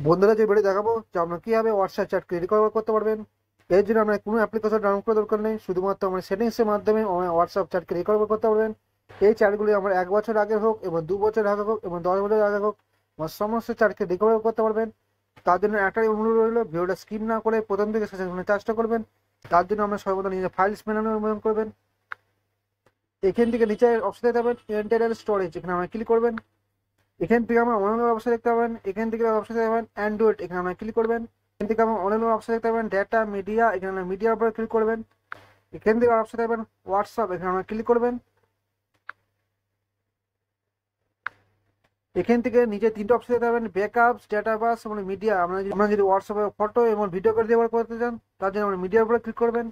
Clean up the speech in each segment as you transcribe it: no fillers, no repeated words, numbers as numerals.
বন্ধুরা যে ভিডিও দেখাবো যে আপনারা কিভাবে হোয়াটসঅ্যাপ চ্যাটকে রিকভার করতে পারবেন। এর জন্য আপনার কোনো অ্যাপ্লিকেশন ডাউনলোড করার দরকার নেই, শুধুমাত্র আমার সেটিংসের মাধ্যমে আমার হোয়াটসঅ্যাপ চ্যাটকে রিকভার করতে পারবেন। এই চ্যাটগুলি আমার 1 বছর আগে হোক এবং 2 বছর আগে হোক এবং 10 বছর আগে হোক, আমার সমস্ত চ্যাটকে রিকভার করতে পারবেন। তার জন্য একটাই অনুরোধ রইল, ভিডিওটা স্কিপ না করে প্রথম থেকে শেষ পর্যন্ত চেষ্টা করবেন। তার জন্য আমরা সর্বদা নিজের ফাইলস মেনানো ব্যবহার করবেন। এখান থেকে নিচে অপশন দেখতে পাবেন ইন্টারনাল স্টোরেজ, এখানে আমরা ক্লিক করবেন। এখান থেকে আমরা অন্যান্য ব্যবস্থা দেখতে পাবেন। এখান থেকে ব্যবস্থা দেখতে পাবেন অ্যান্ড্রয়েড, এখানে আমরা ক্লিক করবেন। এখান থেকে আমরা অন্যান্য ব্যবস্থা দেখতে পাবেন ডেটা মিডিয়া, এখানে মিডিয়ার উপরে ক্লিক করবেন। এখান থেকে ব্যবস্থা দেখবেন হোয়াটসঅ্যাপ, এখানে আমরা ক্লিক করবেন। এখান থেকে নিচে তিনটে অপশন দেখতে পাবেন ব্যাকআপস, ডেটাবাস এবং মিডিয়া। আমরা যদি হোয়াটসঅ্যাপে ফটো এবং ভিডিও করে ব্যবহার করতে চান, তার জন্য আমরা মিডিয়ার উপরে ক্লিক করবেন।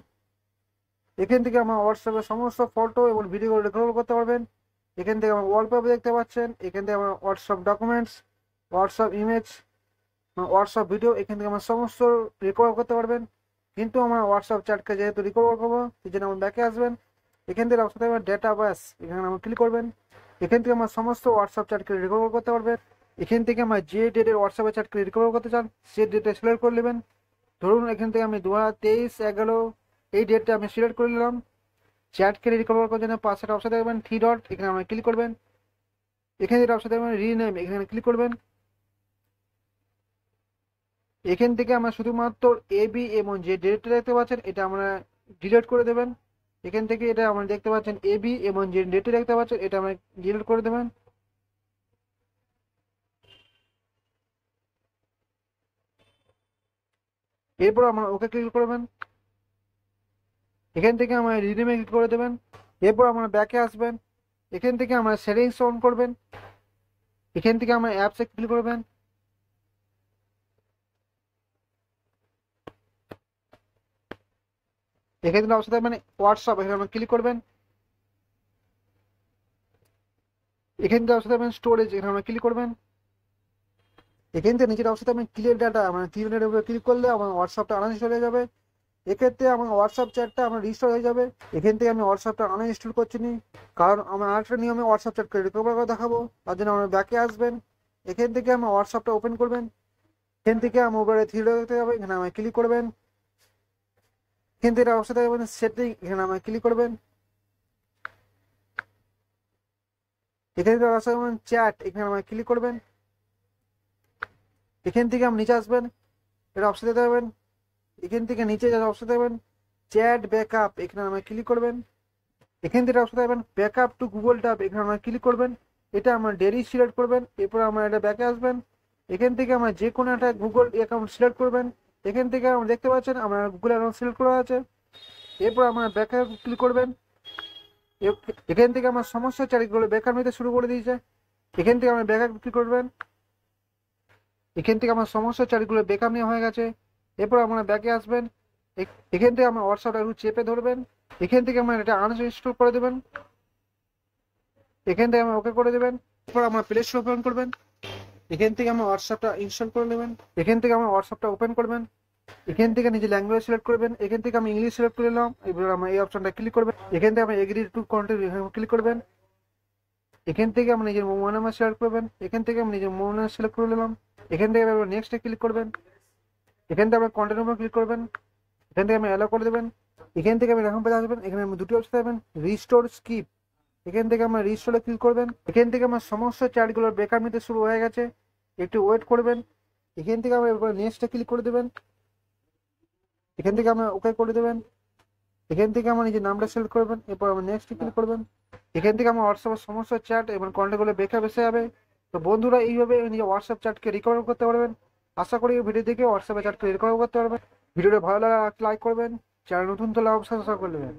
এখান থেকে আমরা হোয়াটসঅ্যাপে সমস্ত ফটো এবং ভিডিও রেকর্ড করতে পারবেন। এখান থেকে আমরা ওয়ালপেপার দেখতে পাচ্ছেন। এখান থেকে আমরা WhatsApp documents, WhatsApp image, WhatsApp video, এখান থেকে আমরা সমস্ত রিকভার করতে পারবেন। কিন্তু আমরা হোয়াটসঅ্যাপ চ্যাটকে যেহেতু রিকভার করবো, সেই জন্য আমরা ব্যাকে আসবেন। এখান থেকে অপশন থাকবে ডেটা বাস, এখানে আমরা ক্লিক করবেন। এখান থেকে আমরা সমস্ত হোয়াটসঅ্যাপ চ্যাটকে রিকভার করতে পারবেন। এখান থেকে আমরা যে ডেটের হোয়াটসঅ্যাপের চ্যাটকে রিকভার করতে চান, সেই ডেটে সিলেক্ট করে নেবেন। ধরুন এখান থেকে আমি 2023/11 এই ডেটটা আমি সিলেক্ট করে নিলাম। চ্যাটকে রিকভার করার জন্য পাশে একটা অপশন দেখবেন 3 ডট, এখানে আমরা ক্লিক করবেন। এখানে যেটা অপশন দেখবেন রিনেম, এখানে ক্লিক করবেন। এখান থেকে আমরা শুধুমাত্র এবি এবং যে ডেটটা দেখতে পাচ্ছেন এটা আমরা ডিলিট করে দেবেন। এখান থেকে এটা আমরা দেখতে পাচ্ছেন এবি এবং যে ডেটটা দেখতে পাচ্ছেন এটা আমরা ডিলিট করে দেবেন। এরপর আমরা ওকে ক্লিক করবেন। এখান থেকে আমরা রিনেমে ক্লিক করে দেবেন। এরপর আমরা ব্যাকে আসবেন। এখান থেকে আমরা সেটিংস অন করবেন। এখান থেকে আমরা অ্যাপসে ক্লিক করবেন। এখান থেকে অবস্থা মানে হোয়াটসঅ্যাপ, এখানে আমরা ক্লিক করবেন। এখান থেকে অবস্থা স্টোরেজ, এখানে আমরা ক্লিক করবেন। এখান থেকে নিচের অবস্থা ক্লিয়ার ডাটা, মানে ক্লিয়ার উপরে ক্লিক করলে আমার হোয়াটসঅ্যাপটা আনইনস্টল হয়ে যাবে। এক্ষেত্রে আমার হোয়াটসঅ্যাপ চ্যাটটা আমার রিস্টোর হয়ে যাবে। এখান থেকে আমি হোয়াটসঅ্যাপটা আনইনস্টল করছি নি, কারণ আমার আরেকটা নিয়মে হোয়াটসঅ্যাপ চ্যাটকে রিকভার করে দেখাবো। তার জন্য আমরা ব্যাকে আসবেন। এখান থেকে আমার হোয়াটসঅ্যাপটা ওপেন করবেন। এখান থেকে আমার উপরে থ্রি ডট দেখতে যাবে, এখানে আমায় ক্লিক করবেন। এখান থেকে অবস্থা থাকবে সেটিং, এখানে আমায় ক্লিক করবেন। এখান থেকে অবস্থা চ্যাট, এখানে আমায় ক্লিক করবেন। এখান থেকে আপনি নিচে আসবেন, এটা অপশন দিতে পারবেন। এখান থেকে নিচে যা অপশন দেবেন চ্যাট ব্যাকআপ, এখানে আমায় ক্লিক করবেন। এখান থেকে অপশন দেবেন ব্যাকআপ টু গুগল ড্রাইভ, এখানে আমরা ক্লিক করবেন। এটা আমরা ডেলি সিলেক্ট করবেন। এরপর আমরা এটা ব্যাকে আসবেন। এখান থেকে আমরা যে কোনো একটা গুগল অ্যাকাউন্ট সিলেক্ট করবেন। এখান থেকে আমরা দেখতে পাচ্ছেন আমরা গুগল অ্যাকাউন্ট সিলেক্ট করা আছে। এরপর আমরা ব্যাকে ক্লিক করবেন। এখান থেকে আমার সমস্যা চ্যাটগুলো বেকার নিতে শুরু করে দিয়েছে। এখান থেকে আমরা ব্যাকআপ ক্লিক করবেন। এখান থেকে আমার সমস্যা চ্যাটগুলো বেকার নেওয়া হয়ে গেছে। এরপর আমরা ব্যাকে আসবেন। এখান থেকে আমরা হোয়াটসঅ্যাপটা একটু চেপে ধরবেন। এখান থেকে আমরা এটা আনইনস্টল করে দেবেন। এখান থেকে আমরা ওকে করে দেবেন। এরপর আমরা প্লে স্টোর ওপেন করবেন। এখান থেকে আমরা হোয়াটসঅ্যাপটা ইনস্টল করে নেবেন। এখান থেকে আমরা হোয়াটসঅ্যাপটা ওপেন করবেন। এখান থেকে নিজে ল্যাঙ্গুয়েজ সিলেক্ট করবেন। এখান থেকে আমি ইংলিশ সিলেক্ট করে নিলাম। এবার আমরা এই অপশনটা ক্লিক করবেন। এখান থেকে আমরা এগ্রি টু কন্টিনিউ ক্লিক করবেন। এখান থেকে আমরা নিজের মোবাইল নাম্বার সিলেক্ট করবেন। এখান থেকে আমি নিজের মোবাইল নাম্বার সিলেক্ট করে নিলাম। এখান থেকে আমরা নেক্সটে ক্লিক করবেন। এখান থেকে আমরা কন্টিনিউ উপর ক্লিক করবেন। এখান থেকে আমি অ্যালাউ করে দেবেন। এখান থেকে আমি এখন পেয়ে আসবেন। এখানে আমি দুটি অপশন পাবেন রিস্টোর স্কিপ, এখান থেকে আমরা রিস্টোরে ক্লিক করবেন। এখান থেকে আমার সমস্ত চ্যাটগুলোর বেকার নিতে শুরু হয়ে গেছে, একটু ওয়েট করবেন। এখান থেকে আমরা এরপর নেক্সটে ক্লিক করে দেবেন। এখান থেকে আমরা ওকে করে দেবেন। এখান থেকে আমার নিজের নামটা সিলেক্ট করবেন। এরপর আমরা নেক্সটে ক্লিক করবেন। এখান থেকে আমার হোয়াটসঅ্যাপের সমস্ত চ্যাট এবং কন্ট্যাক্টগুলো বেকার বেসে যাবে। তো বন্ধুরা এইভাবে নিজের হোয়াটসঅ্যাপ চ্যাটকে রিকভার করতে পারবেন। আশা করি ভিডিও দেখে হোয়াটসঅ্যাপে চ্যাটকে রিকভার করতে পারবেন। ভিডিওটা ভালো লাগলে লাইক করবেন, চ্যানেল নতুন তো লাভ সাবস্ক্রাইব করে নেবেন।